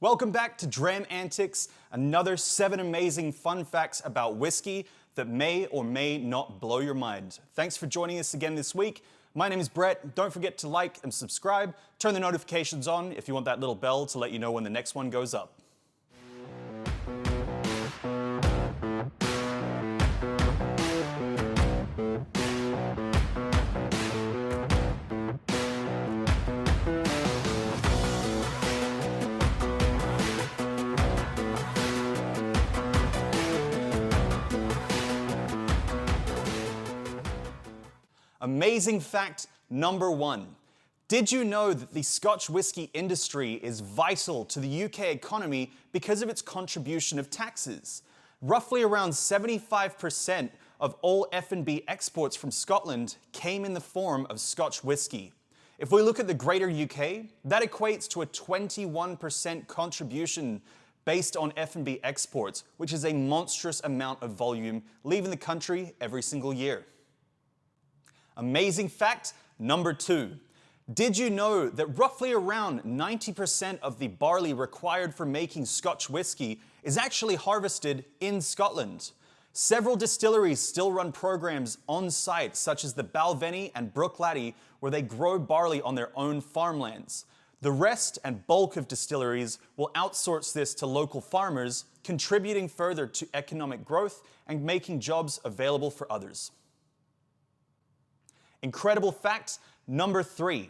Welcome back to Dram Antics, another 7 amazing fun facts about whiskey that may or may not blow your mind. Thanks for joining us again this week. My name is Brett. Don't forget to like and subscribe. Turn the notifications on if you want that little bell to let you know when the next one goes up. Amazing fact number 1. Did you know that the Scotch whisky industry is vital to the UK economy because of its contribution of taxes? Roughly around 75% of all F&B exports from Scotland came in the form of Scotch whisky. If we look at the greater UK, that equates to a 21% contribution based on F&B exports, which is a monstrous amount of volume leaving the country every single year. Amazing fact number 2. Did you know that roughly around 90% of the barley required for making Scotch whisky is actually harvested in Scotland? Several distilleries still run programs on site, such as the Balvenie and Bruichladdich, where they grow barley on their own farmlands. The rest and bulk of distilleries will outsource this to local farmers, contributing further to economic growth and making jobs available for others. Incredible fact number 3.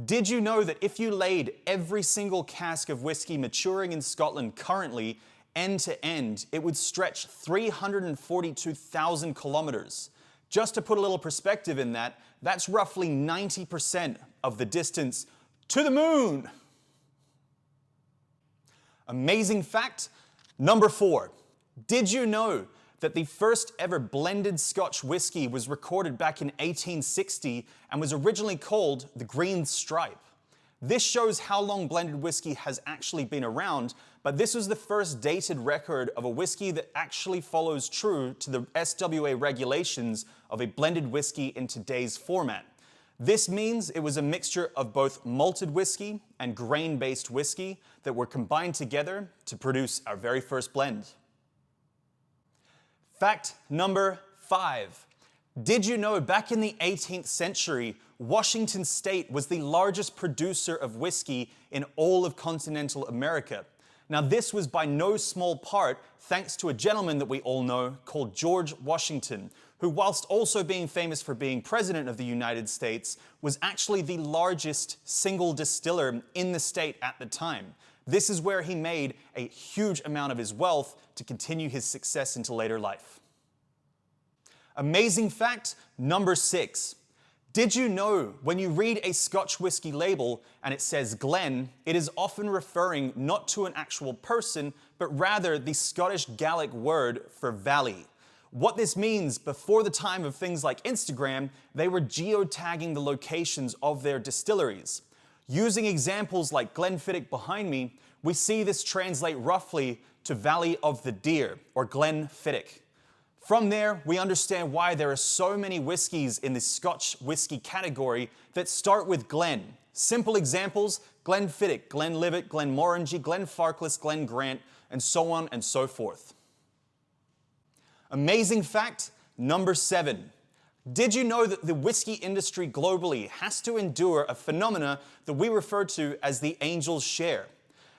Did you know that if you laid every single cask of whiskey maturing in Scotland currently end to end, it would stretch 342,000 kilometers? Just to put a little perspective in that, that's roughly 90% of the distance to the moon. Amazing fact number 4. Did you know that the first ever blended Scotch whisky was recorded back in 1860 and was originally called the Green Stripe? This shows how long blended whiskey has actually been around, but this was the first dated record of a whiskey that actually follows true to the SWA regulations of a blended whiskey in today's format. This means it was a mixture of both malted whiskey and grain-based whiskey that were combined together to produce our very first blend. Fact number 5. Did you know back in the 18th century, Washington State was the largest producer of whiskey in all of continental America? Now, this was by no small part thanks to a gentleman that we all know called George Washington, who, whilst also being famous for being president of the United States, was actually the largest single distiller in the state at the time. This is where he made a huge amount of his wealth to continue his success into later life. Amazing fact number 6. Did you know when you read a Scotch whisky label and it says Glen, it is often referring not to an actual person, but rather the Scottish Gaelic word for valley? What this means, before the time of things like Instagram, they were geotagging the locations of their distilleries. Using examples like Glenfiddich behind me, we see this translate roughly to Valley of the Deer, or Glenfiddich. From there, we understand why there are so many whiskies in the Scotch whisky category that start with Glen. Simple examples: Glenfiddich, Glenlivet, Glenmorangie, Glenfarclas, Glengrant, and so on and so forth. Amazing fact number 7. Did you know that the whiskey industry globally has to endure a phenomena that we refer to as the angel's share?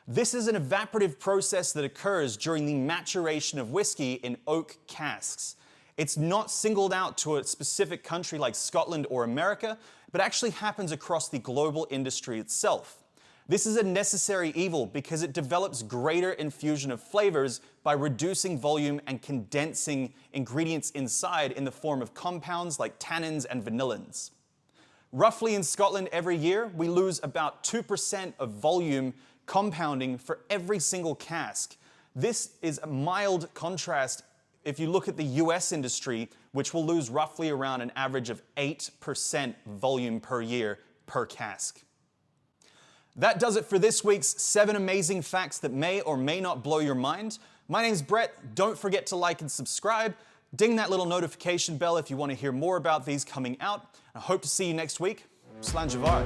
This is an evaporative process that occurs during the maturation of whiskey in oak casks. It's not singled out to a specific country like Scotland or America, but actually happens across the global industry itself. This is a necessary evil because it develops greater infusion of flavors by reducing volume and condensing ingredients inside in the form of compounds like tannins and vanillins. Roughly in Scotland every year, we lose about 2% of volume compounding for every single cask. This is a mild contrast if you look at the US industry, which will lose roughly around an average of 8% volume per year per cask. That does it for this week's 7 amazing facts that may or may not blow your mind. My name's Brett. Don't forget to like and subscribe. Ding that little notification bell if you want to hear more about these coming out. I hope to see you next week. Slán Jabbar.